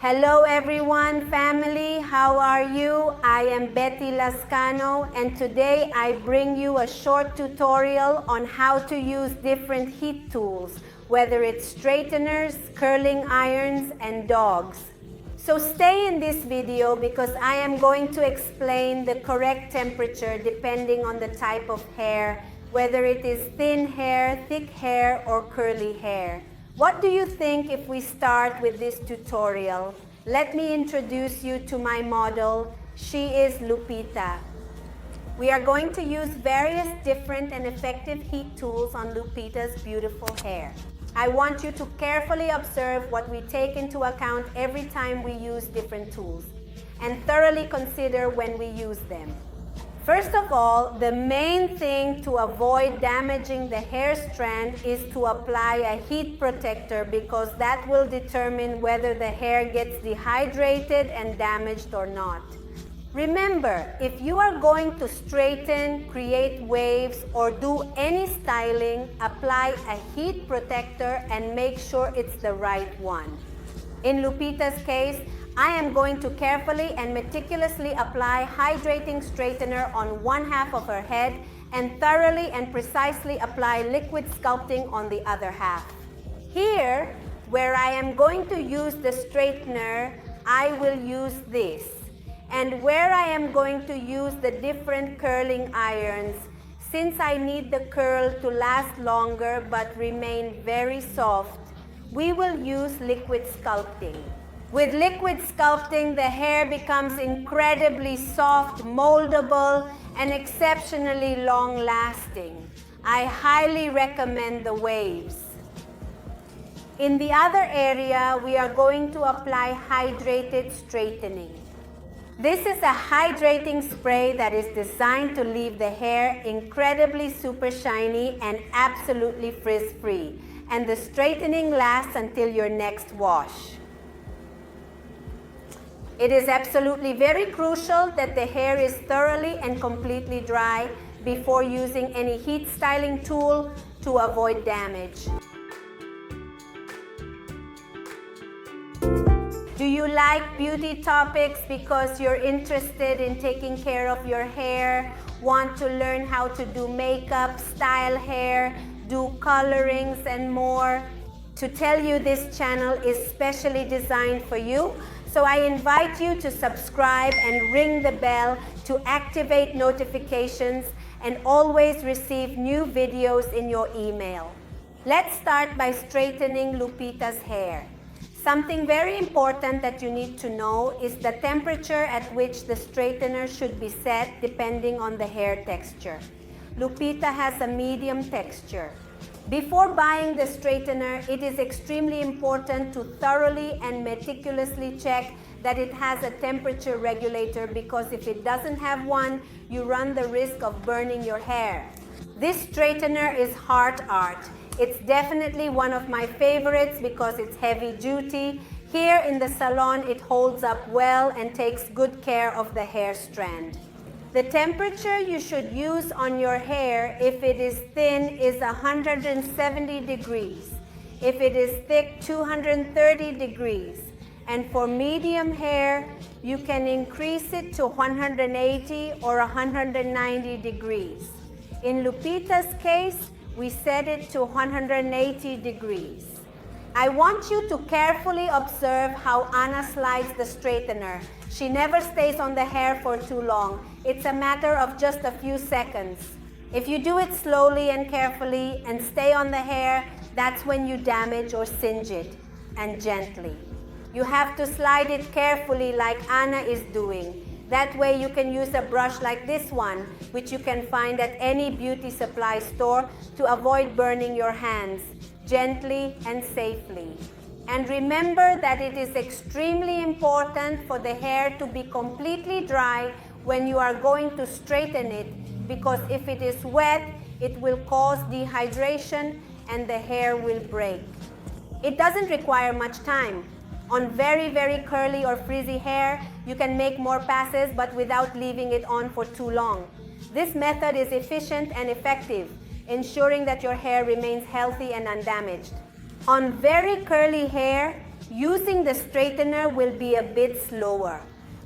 Hello everyone, family, how are you? I am Betty Lascano and today I bring you a short tutorial on how to use different heat tools, whether it's straighteners, curling irons, and dogs. So stay in this video because I am going to explain the correct temperature depending on the type of hair, whether it is thin hair, thick hair, or curly hair. What do you think if we start with this tutorial? Let me introduce you to my model. She is Lupita. We are going to use various different and effective heat tools on Lupita's beautiful hair. I want you to carefully observe what we take into account every time we use different tools and thoroughly consider when we use them. First of all, the main thing to avoid damaging the hair strand is to apply a heat protector because that will determine whether the hair gets dehydrated and damaged or not. Remember, if you are going to straighten, create waves, or do any styling, apply a heat protector and make sure it's the right one. In Lupita's case, I am going to carefully and meticulously apply hydrating straightener on one half of her head and thoroughly and precisely apply liquid sculpting on the other half. Here, where I am going to use the straightener, I will use this. And where I am going to use the different curling irons, since I need the curl to last longer but remain very soft, we will use liquid sculpting. With liquid sculpting, the hair becomes incredibly soft, moldable, and exceptionally long-lasting. I highly recommend the waves. In the other area, we are going to apply hydrated straightening. This is a hydrating spray that is designed to leave the hair incredibly super shiny and absolutely frizz-free, and the straightening lasts until your next wash. It is absolutely very crucial that the hair is thoroughly and completely dry before using any heat styling tool to avoid damage. Do you like beauty topics because you're interested in taking care of your hair, want to learn how to do makeup, style hair, do colorings and more? To tell you, this channel is specially designed for you. So I invite you to subscribe and ring the bell to activate notifications and always receive new videos in your email. Let's start by straightening Lupita's hair. Something very important that you need to know is the temperature at which the straightener should be set depending on the hair texture. Lupita has a medium texture. Before buying the straightener, it is extremely important to thoroughly and meticulously check that it has a temperature regulator because if it doesn't have one, you run the risk of burning your hair. This straightener is Heart Art. It's definitely one of my favorites because it's heavy duty. Here in the salon, it holds up well and takes good care of the hair strand. The temperature you should use on your hair if it is thin is 170 degrees. If it is thick, 230 degrees. And for medium hair, you can increase it to 180 or 190 degrees. In Lupita's case, we set it to 180 degrees. I want you to carefully observe how Anna slides the straightener. She never stays on the hair for too long. It's a matter of just a few seconds. If you do it slowly and carefully and stay on the hair, that's when you damage or singe it, and gently. You have to slide it carefully like Anna is doing. That way you can use a brush like this one, which you can find at any beauty supply store to avoid burning your hands, gently and safely. And remember that it is extremely important for the hair to be completely dry when you are going to straighten it, because if it is wet, it will cause dehydration and the hair will break. It doesn't require much time. On very, very curly or frizzy hair, you can make more passes but without leaving it on for too long. This method is efficient and effective, ensuring that your hair remains healthy and undamaged. On very curly hair, Using the straightener will be a bit slower.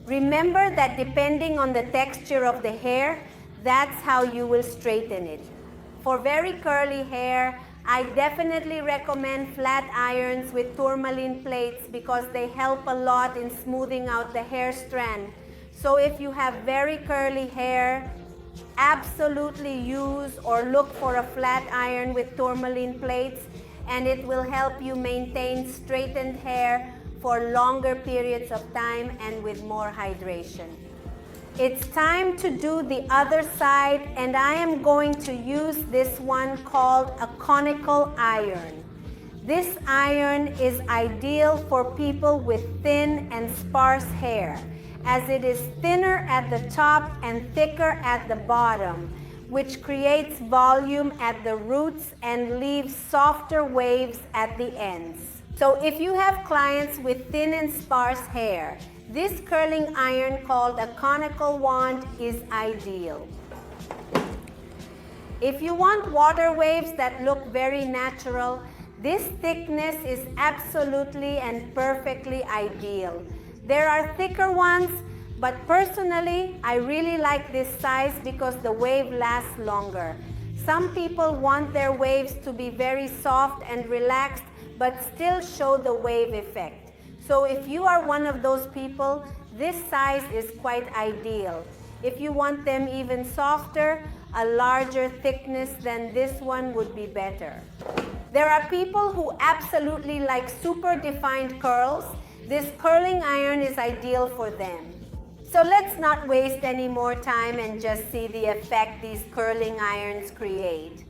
Remember that depending on the texture of the hair, that's how you will straighten it. For very curly hair, I definitely recommend flat irons with tourmaline plates because they help a lot in smoothing out the hair strand. So if you have very curly hair, absolutely use or look for a flat iron with tourmaline plates, and it will help you maintain straightened hair for longer periods of time and with more hydration. It's time to do the other side, and I am going to use this one called a conical iron. This iron is ideal for people with thin and sparse hair, as it is thinner at the top and thicker at the bottom, which creates volume at the roots and leaves softer waves at the ends. So if you have clients with thin and sparse hair, this curling iron called a conical wand is ideal. If you want water waves that look very natural, this thickness is absolutely and perfectly ideal. There are thicker ones, but personally, I really like this size because the wave lasts longer. Some people want their waves to be very soft and relaxed, but still show the wave effect. So if you are one of those people, this size is quite ideal. If you want them even softer, a larger thickness than this one would be better. There are people who absolutely like super defined curls. This curling iron is ideal for them. So let's not waste any more time and just see the effect these curling irons create.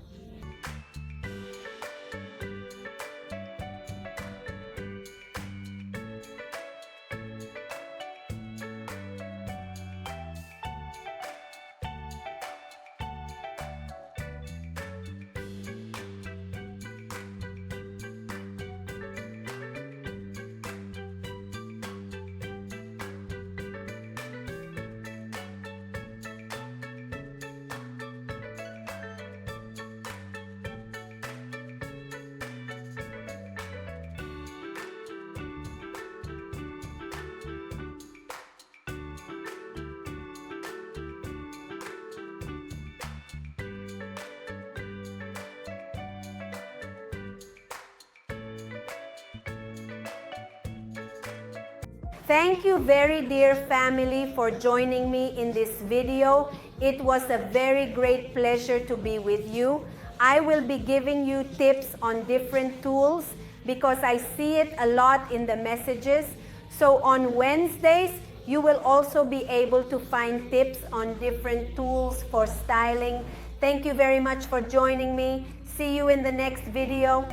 Thank you, very dear family, for joining me in this video. It was a very great pleasure to be with you. I will be giving you tips on different tools because I see it a lot in the messages. So on Wednesdays, you will also be able to find tips on different tools for styling. Thank you very much for joining me. See you in the next video.